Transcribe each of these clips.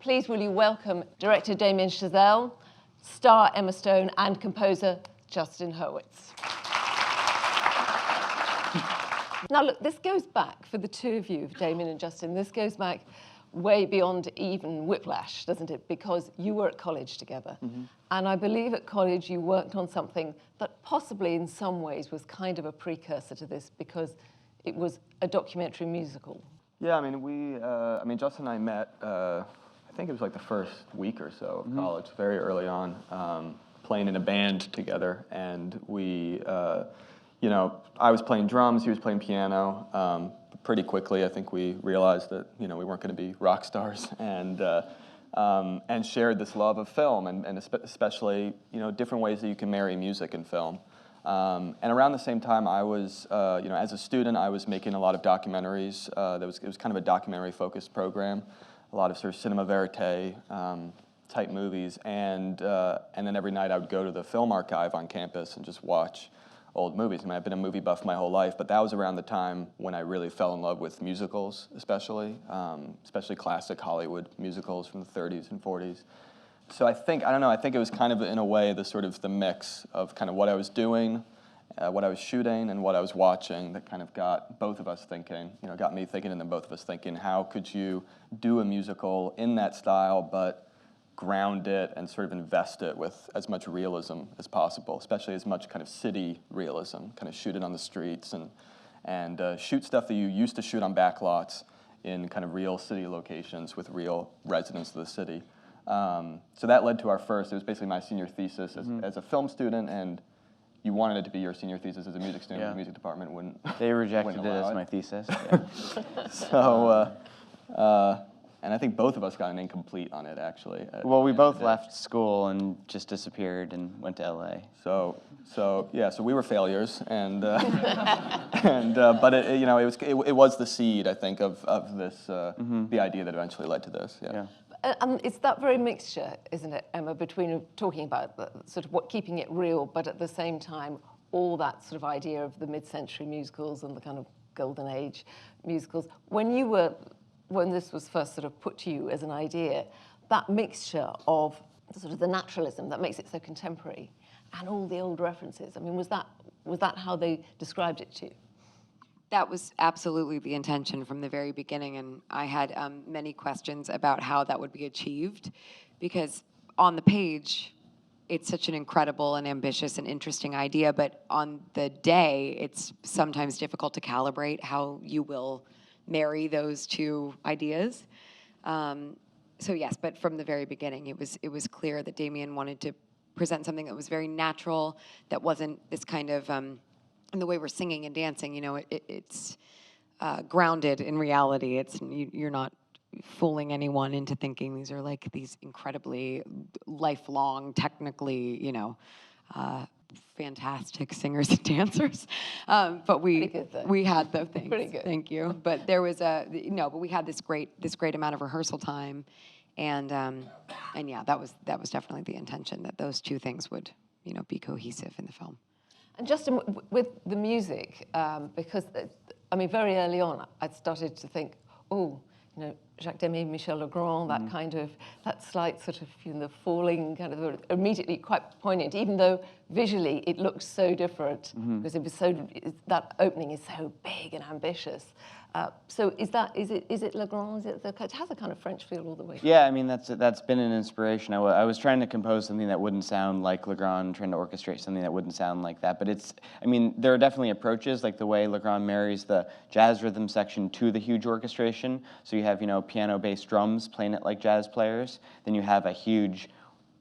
please will you welcome director Damien Chazelle, star Emma Stone, and composer Justin Hurwitz. Now look, this goes back, for the two of you, Damien and Justin, this goes back way beyond even Whiplash, doesn't it? Because you were at college together. Mm-hmm. And I believe at college you worked on something that possibly in some ways was kind of a precursor to this, because it was a documentary musical. Yeah, I mean, Justin and I met, I think it was like the first week or so of college, very early on, playing in a band together. And we, I was playing drums, he was playing piano. Pretty quickly, I think we realized that, we weren't going to be rock stars, and shared this love of film, and especially, different ways that you can marry music and film. And around the same time, I was, as a student, I was making a lot of documentaries. It was kind of a documentary-focused program, a lot of sort of cinema verite type movies, and then every night I would go to the film archive on campus and just watch old movies. I mean, I've been a movie buff my whole life, but that was around the time when I really fell in love with musicals, especially classic Hollywood musicals from the 30s and 40s. So I think it was kind of, in a way, the mix of kind of what I was doing, what I was shooting, and what I was watching that kind of got both of us thinking, got me thinking, and then both of us thinking, how could you do a musical in that style, but ground it and sort of invest it with as much realism as possible, especially as much kind of city realism, kind of shoot it on the streets and shoot stuff that you used to shoot on backlots in kind of real city locations with real residents of the city. So that led to it was basically my senior thesis as a film student, and you wanted it to be your senior thesis as a music student. Yeah. The music department wouldn't. They rejected it as my thesis. Yeah. So, and I think both of us got an incomplete on it, actually. Well, we both left school and just disappeared and went to LA. So we were failures, and but it was the seed, I think, of this the idea that eventually led to this. Yeah. And it's that very mixture, isn't it, Emma, between talking about the, sort of keeping it real, but at the same time, all that sort of idea of the mid-century musicals and the kind of golden age musicals. When this was first sort of put to you as an idea, that mixture of sort of the naturalism that makes it so contemporary and all the old references, I mean, was that how they described it to you? That was absolutely the intention from the very beginning, and I had many questions about how that would be achieved, because on the page, it's such an incredible and ambitious and interesting idea, but on the day, it's sometimes difficult to calibrate how you will marry those two ideas. So yes, but from the very beginning, it was clear that Damien wanted to present something that was very natural, that wasn't this kind of, in the way we're singing and dancing, it's grounded in reality. You're not fooling anyone into thinking these are like these incredibly lifelong, technically, fantastic singers and dancers, but we had those things. Pretty good. Thank you. But there was but we had this great amount of rehearsal time, and yeah, that was definitely the intention, that those two things would be cohesive in the film. And Justin, with the music, because very early on, I'd started to think, Jacques Demy, Michel Legrand, that kind of, that slight sort of, the falling kind of, immediately quite poignant, even though visually it looks so different, because that opening is so big and ambitious. So is it Legrand? It has a kind of French feel all the way through. Yeah, I mean, that's been an inspiration. I was trying to compose something that wouldn't sound like Legrand, trying to orchestrate something that wouldn't sound like that. But there are definitely approaches, like the way Legrand marries the jazz rhythm section to the huge orchestration. So you have, piano-based drums playing it like jazz players. Then you have a huge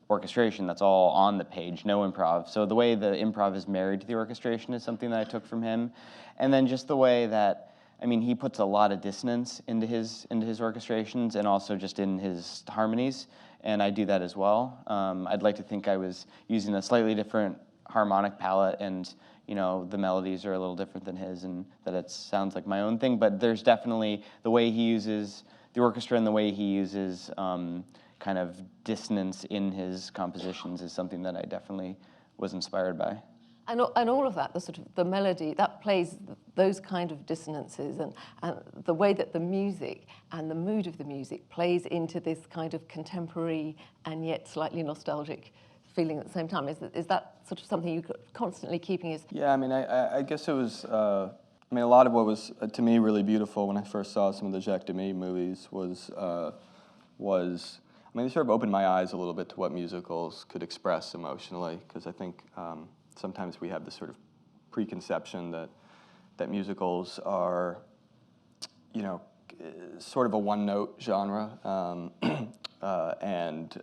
orchestration that's all on the page, no improv. So the way the improv is married to the orchestration is something that I took from him. And then just the way that, he puts a lot of dissonance into his orchestrations, and also just in his harmonies, and I do that as well. I'd like to think I was using a slightly different harmonic palette, and the melodies are a little different than his, and that it sounds like my own thing, but there's definitely the way he uses the orchestra and the way he uses kind of dissonance in his compositions is something that I definitely was inspired by. And all of that, the sort of the melody, that plays those kind of dissonances, and the way that the music and the mood of the music plays into this kind of contemporary and yet slightly nostalgic feeling at the same time. Is that sort of something you're constantly keeping as... Yeah, I mean, I guess it was, I mean, a lot of what was, to me, really beautiful when I first saw some of the Jacques Demy movies was, I mean, they sort of opened my eyes a little bit to what musicals could express emotionally, because I think sometimes we have this sort of preconception that musicals are, you know, sort of a one-note genre, and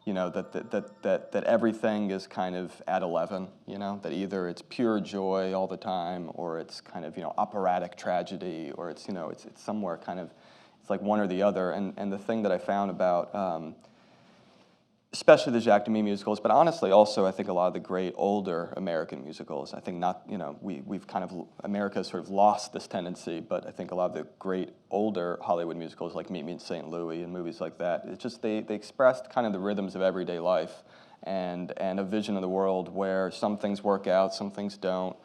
you know, that everything is kind of at 11. You know, that either it's pure joy all the time, or it's kind of, you know, operatic tragedy, or it's, you know, it's somewhere kind of, it's like one or the other. And the thing that I found about especially the Jacques Demy musicals, but honestly also I think a lot of the great older American musicals, I think not, you know, we've kind of, America has sort of lost this tendency, but I think a lot of the great older Hollywood musicals like Meet Me in St. Louis and movies like that, it's just, they expressed kind of the rhythms of everyday life and a vision of the world where some things work out, some things don't,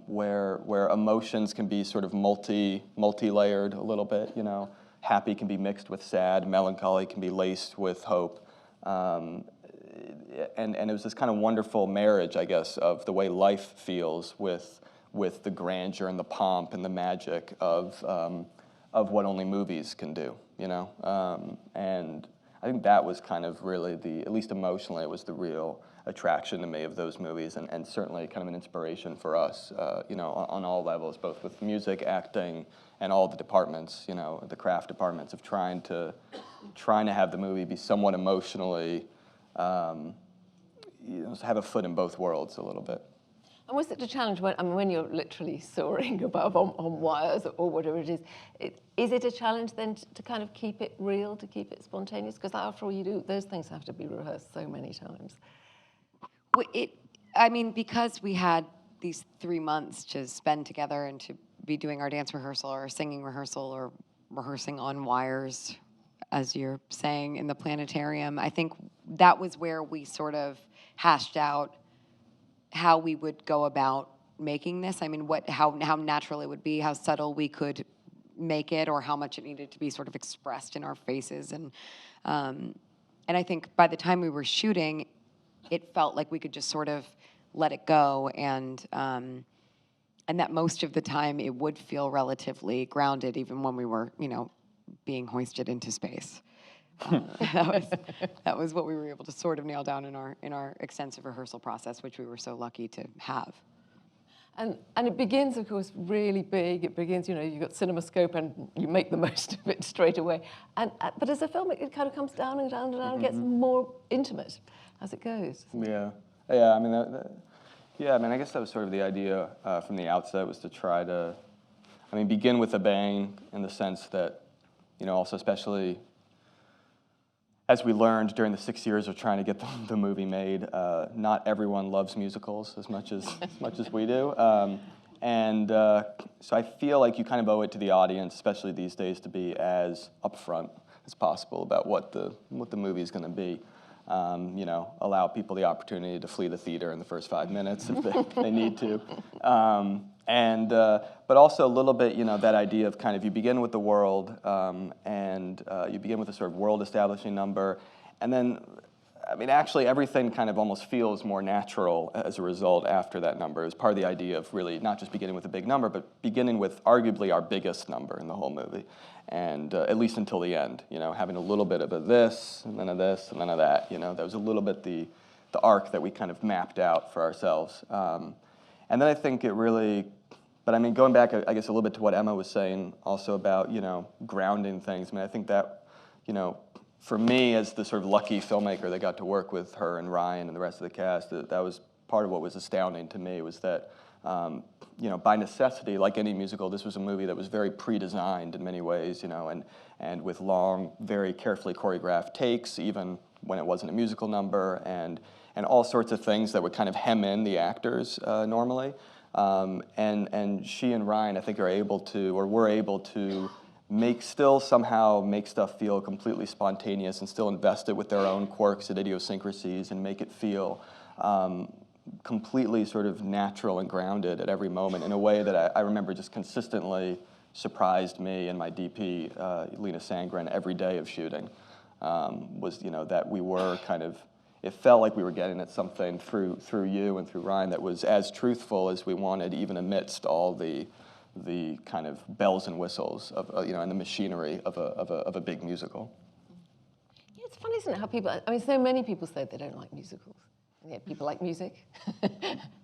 where emotions can be sort of multi-layered a little bit, you know, happy can be mixed with sad, melancholy can be laced with hope. And it was this kind of wonderful marriage, I guess, of the way life feels with the grandeur and the pomp and the magic of what only movies can do, you know. And I think that was kind of really at least emotionally, it was the real attraction to me of those movies, and certainly kind of an inspiration for us, you know, on all levels, both with music, acting, and all the departments, you know, the craft departments of trying to have the movie be somewhat emotionally, you know, have a foot in both worlds a little bit. And was it a challenge when you're literally soaring above on wires or whatever it is? Is it a challenge then to kind of keep it real, to keep it spontaneous? Because after all, those things have to be rehearsed so many times. I mean, because we had these 3 months to spend together and to be doing our dance rehearsal or singing rehearsal or rehearsing on wires, as you're saying, in the planetarium, I think that was where we sort of hashed out how we would go about making this. I mean, how natural it would be, how subtle we could make it, or how much it needed to be sort of expressed in our faces. And I think by the time we were shooting, it felt like we could just sort of let it go, and that most of the time it would feel relatively grounded, even when we were, you know, being hoisted into space. That was what we were able to sort of nail down in our extensive rehearsal process, which we were so lucky to have. And it begins, of course, really big. It begins, you know, you've got CinemaScope and you make the most of it straight away. But as a film, it kind of comes down and down and down and gets more intimate as it goes. Yeah. I mean, I guess that was sort of the idea from the outset, was to try to, I mean, begin with a bang, in the sense that, you know, also especially as we learned during the 6 years of trying to get the movie made, not everyone loves musicals as much as we do. So I feel like you kind of owe it to the audience, especially these days, to be as upfront as possible about what the movie is going to be. You know, allow people the opportunity to flee the theater in the first 5 minutes if they need to. But also a little bit, you know, that idea of kind of, you begin with the world, and you begin with a sort of world-establishing number, and then, I mean, actually everything kind of almost feels more natural as a result after that number. It was part of the idea of really not just beginning with a big number, but beginning with arguably our biggest number in the whole movie, and at least until the end, you know, having a little bit of a this, and then a this, and then a that, you know, that was a little bit the arc that we kind of mapped out for ourselves. And then I think it really, but I mean, going back, I guess, a little bit to what Emma was saying also about, you know, grounding things. I mean, I think that, you know, for me, as the sort of lucky filmmaker that got to work with her and Ryan and the rest of the cast, that was part of what was astounding to me, was that, you know, by necessity, like any musical, this was a movie that was very pre-designed in many ways, you know, and with long, very carefully choreographed takes, even when it wasn't a musical number, and all sorts of things that would kind of hem in the actors normally. And she and Ryan, I think, were able to somehow make stuff feel completely spontaneous and still invest it with their own quirks and idiosyncrasies and make it feel completely sort of natural and grounded at every moment in a way that I remember just consistently surprised me and my DP, Lena Sandgren, every day of shooting. Was, you know, that we were kind of, it felt like we were getting at something through you and through Ryan that was as truthful as we wanted, even amidst all the kind of bells and whistles of, you know, and the machinery of a big musical. Yeah, it's funny, isn't it, how people, I mean, so many people say they don't like musicals. And yet people like music,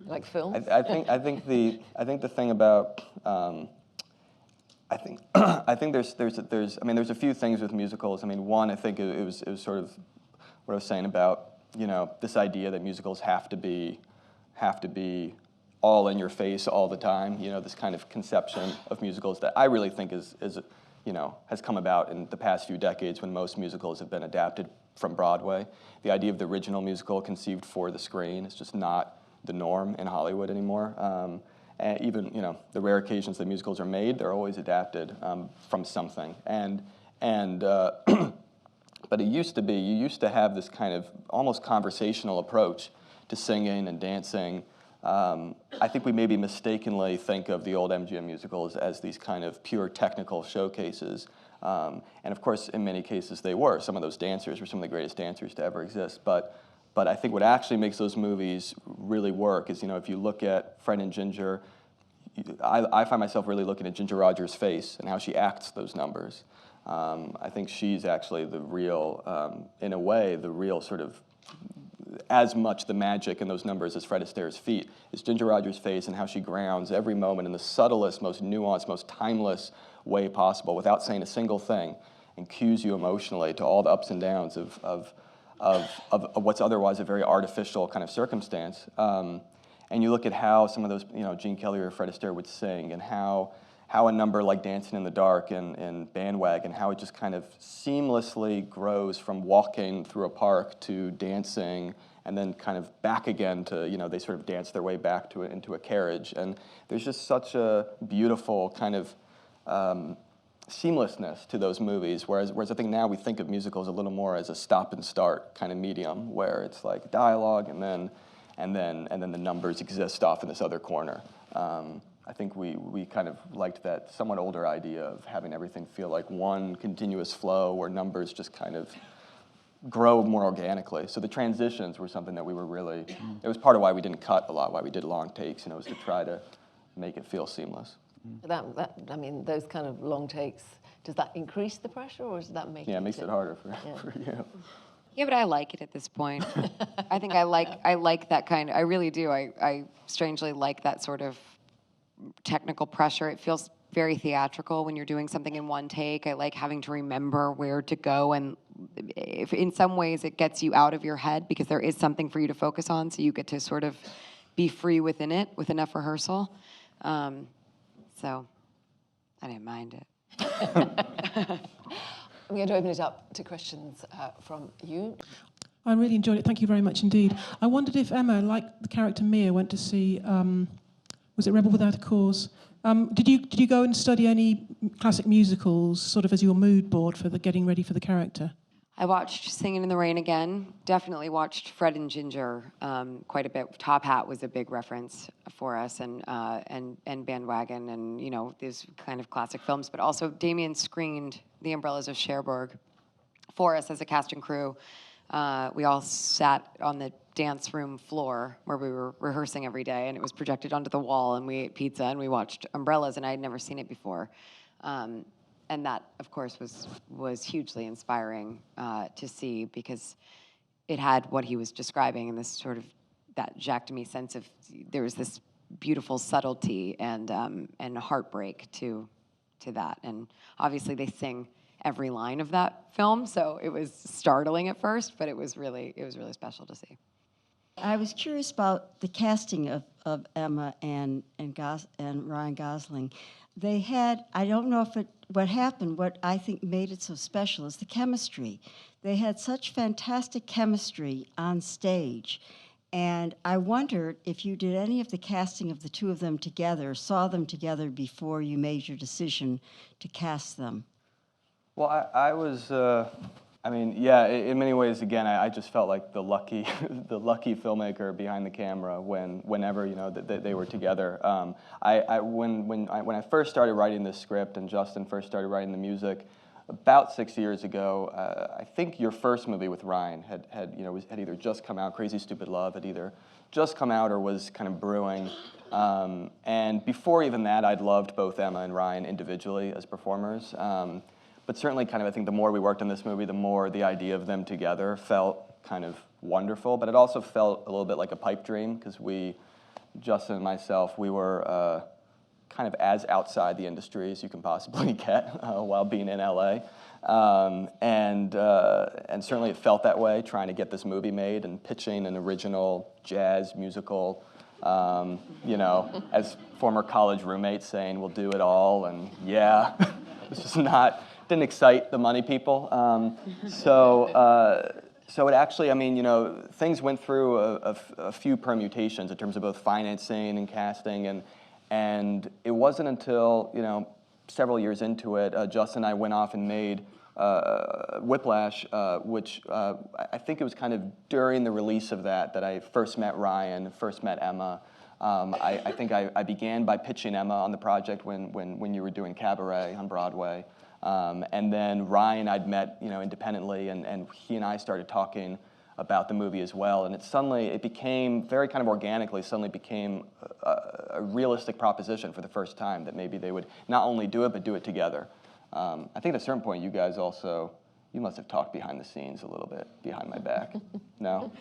like films. I think the thing about, I think there's I mean, there's a few things with musicals. I mean, one, I think it was sort of what I was saying about, you know, this idea that musicals have to be all in your face all the time. You know, this kind of conception of musicals that I really think is you know, has come about in the past few decades when most musicals have been adapted from Broadway. The idea of the original musical conceived for the screen is just not the norm in Hollywood anymore. And even, you know, the rare occasions that musicals are made, they're always adapted from something. But it used to be, you used to have this kind of almost conversational approach to singing and dancing. I think we maybe mistakenly think of the old MGM musicals as these kind of pure technical showcases. And of course, in many cases they were. Some of those dancers were some of the greatest dancers to ever exist. But I think what actually makes those movies really work is, you know, if you look at Fred and Ginger, I find myself really looking at Ginger Rogers' face and how she acts those numbers. I think she's actually the real, in a way, the real sort of, as much the magic in those numbers as Fred Astaire's feet is Ginger Rogers' face and how she grounds every moment in the subtlest, most nuanced, most timeless way possible without saying a single thing, and cues you emotionally to all the ups and downs of what's otherwise a very artificial kind of circumstance. And you look at how some of those, you know, Gene Kelly or Fred Astaire would sing, and how a number like Dancing in the Dark and Bandwagon, how it just kind of seamlessly grows from walking through a park to dancing, and then kind of back again to, you know, they sort of dance their way back to into a carriage. And there's just such a beautiful kind of seamlessness to those movies, whereas I think now we think of musicals a little more as a stop and start kind of medium, where it's like dialogue and then the numbers exist off in this other corner. I think we kind of liked that somewhat older idea of having everything feel like one continuous flow where numbers just kind of grow more organically. So the transitions were something that we were really, it was part of why we didn't cut a lot, why we did long takes, you know, was to try to make it feel seamless. I mean, those kind of long takes, does that increase the pressure, or does that make it? Yeah, it makes it harder for you. Yeah, but I like it at this point. I think I like that kind. I really do. I strangely like that sort of technical pressure. It feels very theatrical when you're doing something in one take. I like having to remember where to go, and if in some ways it gets you out of your head because there is something for you to focus on, so you get to sort of be free within it with enough rehearsal. So I didn't mind it. I'm going to open it up to questions from you. I really enjoyed it. Thank you very much indeed. I wondered if Emma, like the character Mia, went to see, was it Rebel Without a Cause? Did you go and study any classic musicals, sort of as your mood board for the getting ready for the character? I watched Singing in the Rain again. Definitely watched Fred and Ginger quite a bit. Top Hat was a big reference for us, and Bandwagon, and you know, these kind of classic films. But also, Damien screened The Umbrellas of Cherbourg for us as a cast and crew. We all sat on the dance room floor where we were rehearsing every day, and it was projected onto the wall, and we ate pizza and we watched Umbrellas, and I had never seen it before. And that, of course, was hugely inspiring to see, because it had what he was describing, and this sort of that Jacques Demy sense of there was this beautiful subtlety and heartbreak to that. And obviously, they sing every line of that film, so it was startling at first, but it was really special to see. I was curious about the casting of Emma and Ryan Gosling. They had, I don't know if what happened, what I think made it so special is the chemistry. They had such fantastic chemistry on stage. And I wondered if you did any of the casting of the two of them together, saw them together before you made your decision to cast them. Well, I was I mein, yeah, in many ways, again, I just felt like the lucky, the lucky filmmaker behind the camera whenever they were together. When I first started writing this script and Justin first started writing the music, about 6 years ago, I think your first movie with Ryan had either just come out. Crazy Stupid Love had either just come out or was kind of brewing. And before even that, I'd loved both Emma and Ryan individually as performers. But certainly kind of, I think the more we worked on this movie, the more the idea of them together felt kind of wonderful. But it also felt a little bit like a pipe dream, because Justin and myself, we were kind of as outside the industry as you can possibly get while being in LA. And certainly it felt that way, trying to get this movie made and pitching an original jazz musical, as former college roommates saying, we'll do it all, and yeah, it's just didn't excite the money people. So it actually, things went through a few permutations in terms of both financing and casting, and it wasn't until, several years into it, Justin and I went off and made Whiplash, which I think it was kind of during the release of that I first met Ryan, first met Emma. I think I began by pitching Emma on the project when you were doing Cabaret on Broadway. And then Ryan I'd met, independently, and he and I started talking about the movie as well. And it became, very kind of organically, suddenly became a realistic proposition for the first time that maybe they would not only do it, but do it together. I think at a certain point, you guys also, you must have talked behind the scenes a little bit, behind my back. No?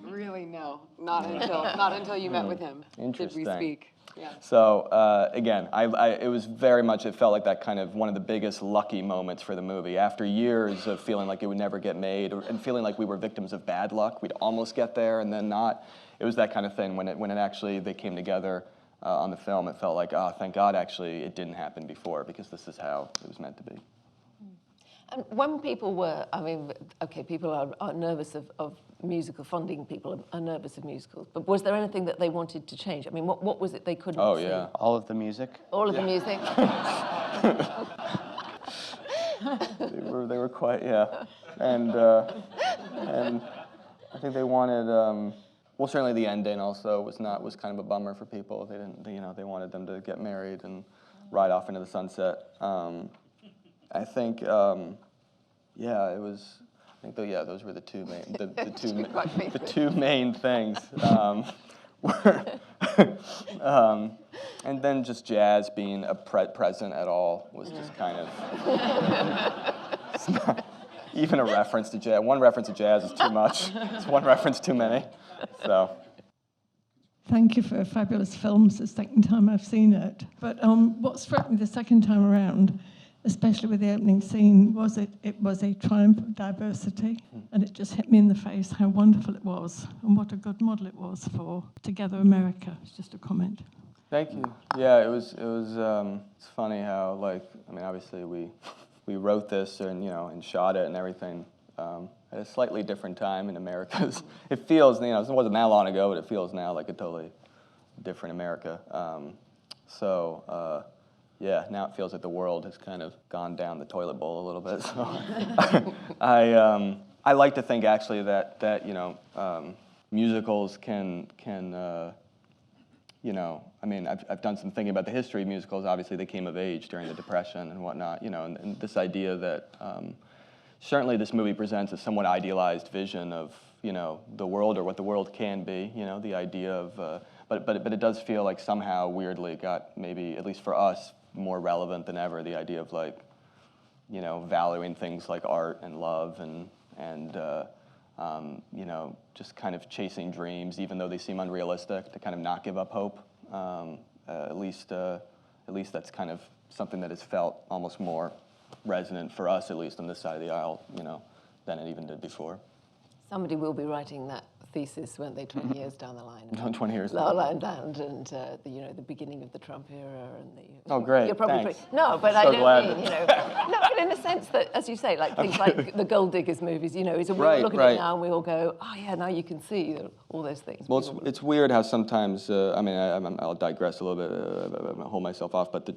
Really, no. Not until you met with him did we speak. Yeah. So again, it felt like that kind of one of the biggest lucky moments for the movie. After years of feeling like it would never get made and feeling like we were victims of bad luck, we'd almost get there and then not. It was that kind of thing when it actually, they came together on the film. It felt like, oh, thank God, actually, it didn't happen before, because this is how it was meant to be. And when people were, people are nervous of musical funding, people are nervous of musicals, but was there anything that they wanted to change? I mean, what was it they couldn't see? Oh, yeah. All of the music? All of the music? They were quite, yeah. And I think they wanted, certainly the ending also was kind of a bummer for people. They didn't, they wanted them to get married and ride off into the sunset. I think, those were the two main things. And then just jazz being present at all was just kind of, it's not even a reference to jazz. One reference to jazz is too much. It's one reference too many. So. Thank you for a fabulous film. It's the second time I've seen it. But what struck me the second time around, especially with the opening scene, was it was a triumph of diversity, and it just hit me in the face how wonderful it was and what a good model it was for Together America. It's just a comment. Thank you. Yeah, it was. It's funny how, obviously we wrote this and shot it and everything at a slightly different time in America's. It feels, it wasn't that long ago, but it feels now like a totally different America. Yeah, now it feels like the world has kind of gone down the toilet bowl a little bit. So I like to think actually that musicals can I've done some thinking about the history of musicals. Obviously, they came of age during the Depression and whatnot. And this idea that certainly this movie presents a somewhat idealized vision of the world, or what the world can be. The idea of but it does feel like somehow weirdly got, maybe at least for us, more relevant than ever, the idea of valuing things like art and love and just kind of chasing dreams, even though they seem unrealistic, to kind of not give up hope. At least that's kind of something that has felt almost more resonant for us, at least on this side of the aisle, than it even did before. Somebody will be writing that thesis, won't they, 20 years down the line? 20 years. La La Land and the beginning of the Trump era and the. Oh, great! You're probably Thanks. No, but So I don't glad. mean No, but in the sense that, as you say, like things like the Gold Diggers movies, we all look at Right. it now and we all go, oh yeah, now you can see all those things. Well, it's weird how sometimes. I'll digress a little bit, hold myself off, but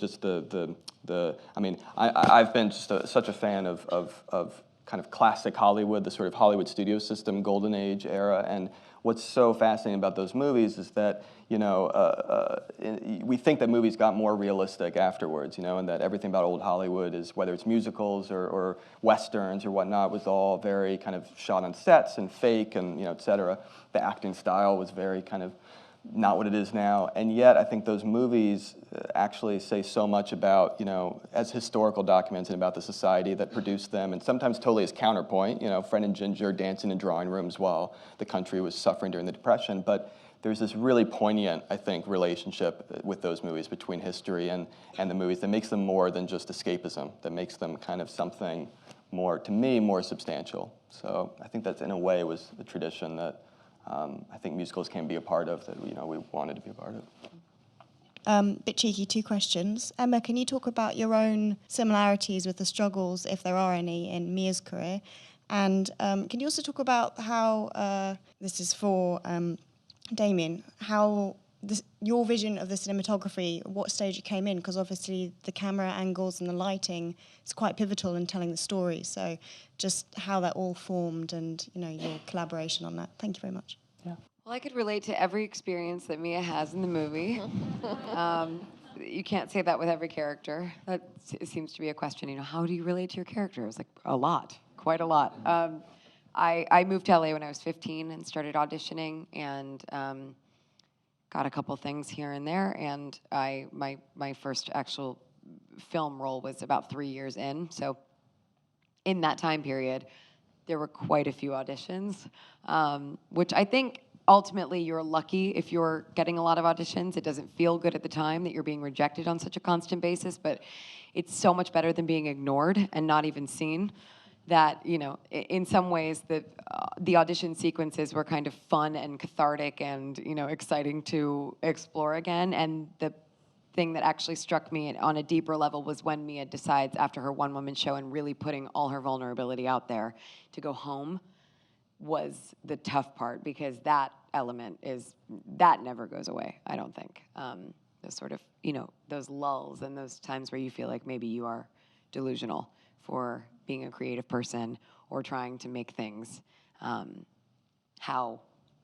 I've been just such a fan of kind of classic Hollywood, the sort of Hollywood studio system, golden age era. And what's so fascinating about those movies is that, we think that movies got more realistic afterwards, and that everything about old Hollywood is, whether it's musicals or westerns or whatnot, was all very kind of shot on sets and fake and, et cetera. The acting style was very kind of not what it is now. And yet I think those movies actually say so much about, as historical documents and about the society that produced them, and sometimes totally as counterpoint, Fred and Ginger dancing in drawing rooms while the country was suffering during the Depression. But there's this really poignant, I think, relationship with those movies between history and the movies that makes them more than just escapism, that makes them kind of something more, to me, more substantial. So I think that in a way was the tradition that I think musicals can be a part of, that we wanted to be a part of. Bit cheeky, 2 questions. Emma, can you talk about your own similarities with the struggles, if there are any, in Mia's career? And can you also talk about how, this is for Damien, how your vision of the cinematography, what stage it came in? Because obviously the camera angles and the lighting is quite pivotal in telling the story. So just how that all formed and, your collaboration on that. Thank you very much. Well, I could relate to every experience that Mia has in the movie. You can't say that with every character. That seems to be a question, how do you relate to your character? I was like, a lot, quite a lot. I moved to LA when I was 15 and started auditioning, and got a couple things here and there, and my first actual film role was about 3 years in. So in that time period, there were quite a few auditions, which I think ultimately you're lucky if you're getting a lot of auditions. It doesn't feel good at the time that you're being rejected on such a constant basis, but it's so much better than being ignored and not even seen. That, in some ways, the audition sequences were kind of fun and cathartic and, exciting to explore again. And the thing that actually struck me on a deeper level was when Mia decides, after her one-woman show and really putting all her vulnerability out there, to go home was the tough part, because that element that never goes away, I don't think. Those sort of, those lulls and those times where you feel like maybe you are delusional for being a creative person or trying to make things, how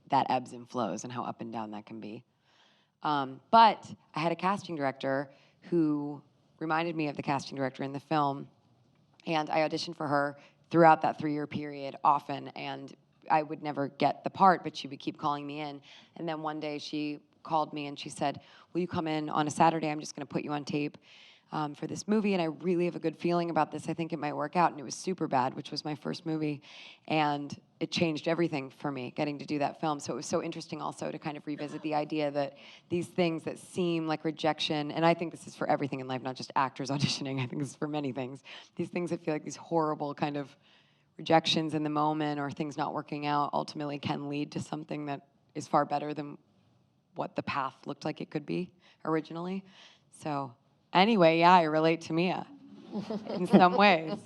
that ebbs and flows and how up and down that can be. But I had a casting director who reminded me of the casting director in the film, and I auditioned for her throughout that 3-year period often, and I would never get the part, but she would keep calling me in. And then one day she called me and she said, will you come in on a Saturday? I'm just gonna put you on tape for this movie, and I really have a good feeling about this. I think it might work out. And it was Superbad, which was my first movie, and it changed everything for me, getting to do that film. So it was so interesting also to kind of revisit the idea that these things that seem like rejection, and I think this is for everything in life, not just actors auditioning, I think this is for many things. These things that feel like these horrible kind of rejections in the moment or things not working out ultimately can lead to something that is far better than what the path looked like it could be originally. So anyway, yeah, I relate to Mia in some ways.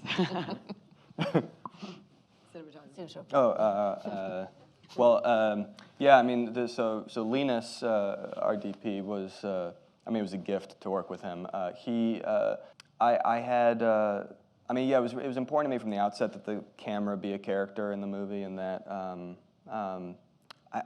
Yeah, I mean, so Linus, our DP, was, it was a gift to work with him. It was important to me from the outset that the camera be a character in the movie, and that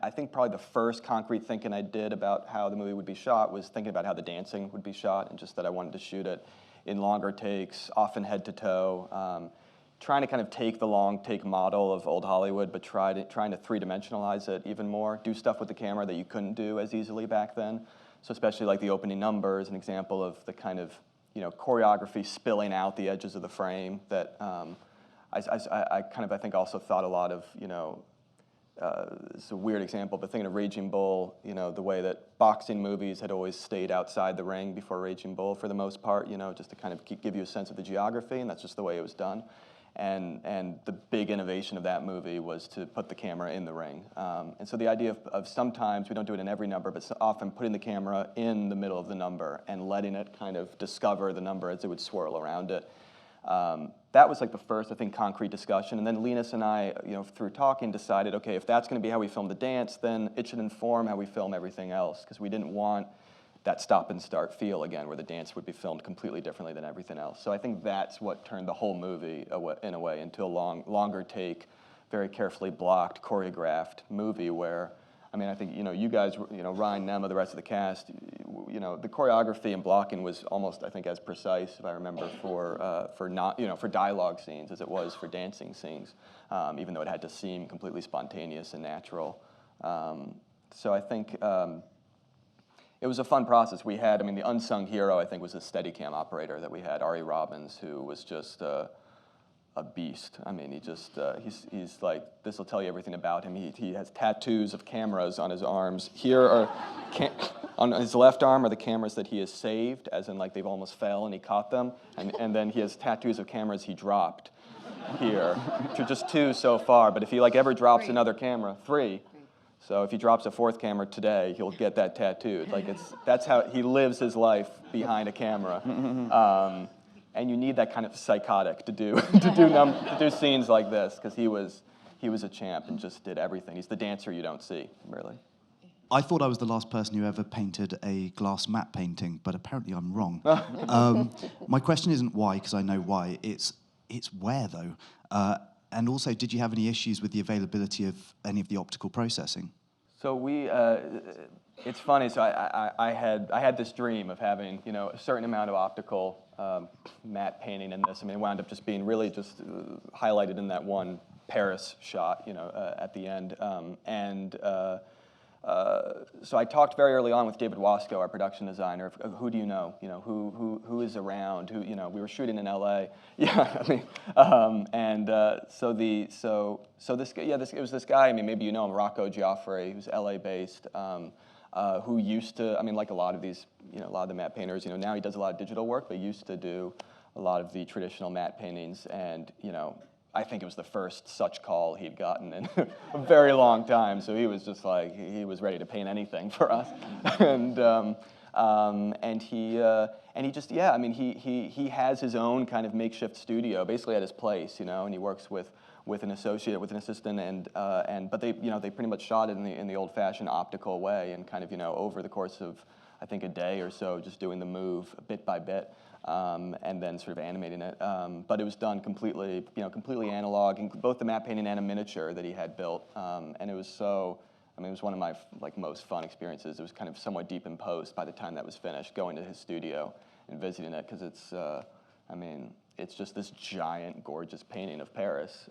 I think probably the first concrete thinking I did about how the movie would be shot was thinking about how the dancing would be shot, and just that I wanted to shoot it in longer takes, often head to toe, trying to kind of take the long take model of old Hollywood, but trying to three-dimensionalize it even more, do stuff with the camera that you couldn't do as easily back then. So especially like the opening number is an example of the kind of choreography spilling out the edges of the frame that I think also thought a lot of, it's a weird example, but thinking of Raging Bull, the way that boxing movies had always stayed outside the ring before Raging Bull for the most part, just to kind of give you a sense of the geography, and that's just the way it was done. And the big innovation of that movie was to put the camera in the ring. And so the idea of sometimes, we don't do it in every number, but often putting the camera in the middle of the number and letting it kind of discover the number as it would swirl around it. That was like the first, I think, concrete discussion. And then Linus and I, through talking, decided, okay, if that's going to be how we film the dance, then it should inform how we film everything else, because we didn't want that stop and start feel again, where the dance would be filmed completely differently than everything else. So I think that's what turned the whole movie in a way into a longer take, very carefully blocked, choreographed movie where, I mean, I think, you guys, Ryan, Nema, the rest of the cast, the choreography and blocking was almost, I think, as precise, if I remember, for dialogue scenes as it was for dancing scenes, even though it had to seem completely spontaneous and natural. So I think it was a fun process. We had, the unsung hero, I think, was the Steadicam operator that we had, Ari Robbins, who was just a beast. I mean, he's like, this will tell you everything about him. He has tattoos of cameras on his arms. Here are, on his left arm are the cameras that he has saved, as in like they've almost fell and he caught them. And then he has tattoos of cameras he dropped here. Just 2 so far, but if he like ever drops another camera, 3. So if he drops a 4th camera today, he'll get that tattooed. Like that's how he lives his life behind a camera. And you need that kind of psychotic to do scenes like this, because he was a champ and just did everything. He's the dancer you don't see, really. I thought I was the last person who ever painted a glass matte painting, but apparently I'm wrong. My question isn't why, because I know why. It's where, though. And also, did you have any issues with the availability of any of the optical processing? So it's funny. So I had this dream of having a certain amount of optical matte painting in this. I mean, it wound up just being really just highlighted in that one Paris shot, at the end. So I talked very early on with David Wasco, our production designer, of who do you know? Who is around? Who we were shooting in LA. Yeah, I mean, so this guy, it was this guy. I mean, maybe you know him, Rocco Giaffre, who's LA based, who used to, I mean, like a lot of these, a lot of the matte painters, now he does a lot of digital work, but used to do a lot of the traditional matte paintings, and I think it was the first such call he'd gotten in a very long time. So he was just like, he was ready to paint anything for us. And he just, I mean, he has his own kind of makeshift studio, basically at his place, and he works with an associate, with an assistant, but they pretty much shot it in the old-fashioned optical way, and kind of, over the course of, I think, a day or so, just doing the move bit by bit. And then sort of animating it, but it was done completely analog, and both the matte painting and a miniature that he had built, and it was it was one of my most fun experiences. It was kind of somewhat deep in post by the time that was finished, going to his studio and visiting it, because it's just this giant, gorgeous painting of Paris,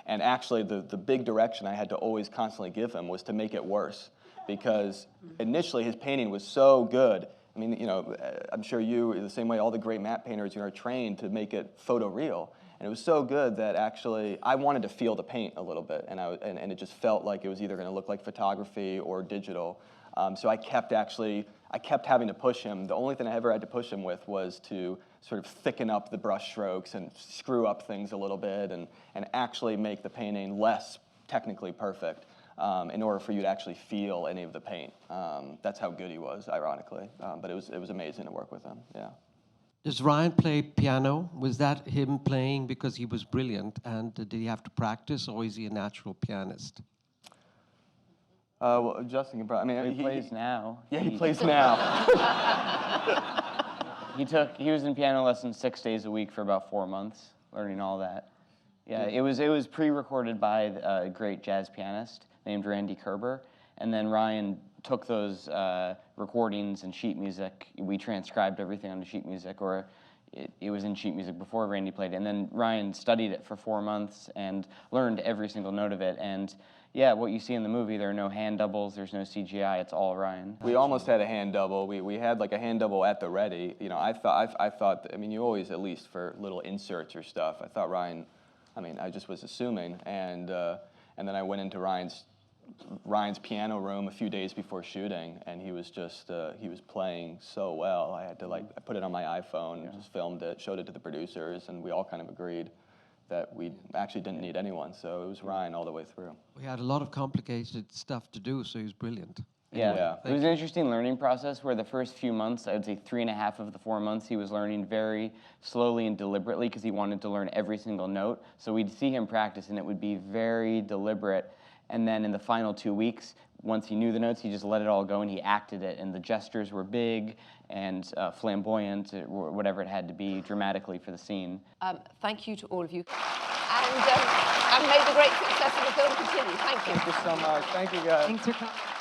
and actually the big direction I had to always constantly give him was to make it worse, because initially his painting was so good. I mean, I'm sure you, the same way all the great matte painters, are trained to make it photoreal. And it was so good that actually I wanted to feel the paint a little bit, and it just felt like it was either going to look like photography or digital. So I kept having to push him. The only thing I ever had to push him with was to sort of thicken up the brush strokes and screw up things a little bit, and actually make the painting less technically perfect. In order for you to actually feel any of the paint. That's how good he was, ironically. But it was amazing to work with him, yeah. Does Ryan play piano? Was that him playing because he was brilliant? And did he have to practice, or is he a natural pianist? Well, Justin can probably, He plays now. Yeah, he plays now. He was in piano lessons 6 days a week for about 4 months, learning all that. Yeah, it was pre-recorded by a great jazz pianist named Randy Kerber, and then Ryan took those recordings and sheet music. We transcribed everything onto sheet music, or it was in sheet music before Randy played it, and then Ryan studied it for 4 months and learned every single note of it. And yeah, what you see in the movie, there are no hand doubles, there's no CGI, it's all Ryan. We almost had a hand double. We had like a hand double at the ready. I thought, you always, at least for little inserts or stuff, I thought Ryan, I just was assuming, and then I went into Ryan's piano room a few days before shooting, and he was just he was playing so well. I had to I put it on my iPhone, just filmed it, showed it to the producers, and we all kind of agreed that we actually didn't need anyone. So it was Ryan all the way through. We had a lot of complicated stuff to do, so he was brilliant. Yeah, it was an interesting learning process where the first few months, I would say 3.5 of the 4 months, he was learning very slowly and deliberately because he wanted to learn every single note. So we'd see him practice, and it would be very deliberate. And then in the final 2 weeks, once he knew the notes, he just let it all go and he acted it. And the gestures were big and flamboyant, or whatever it had to be dramatically for the scene. Thank you to all of you. And may the great success of the film continue. Thank you. Thank you so much. Thank you, guys. Thanks for coming.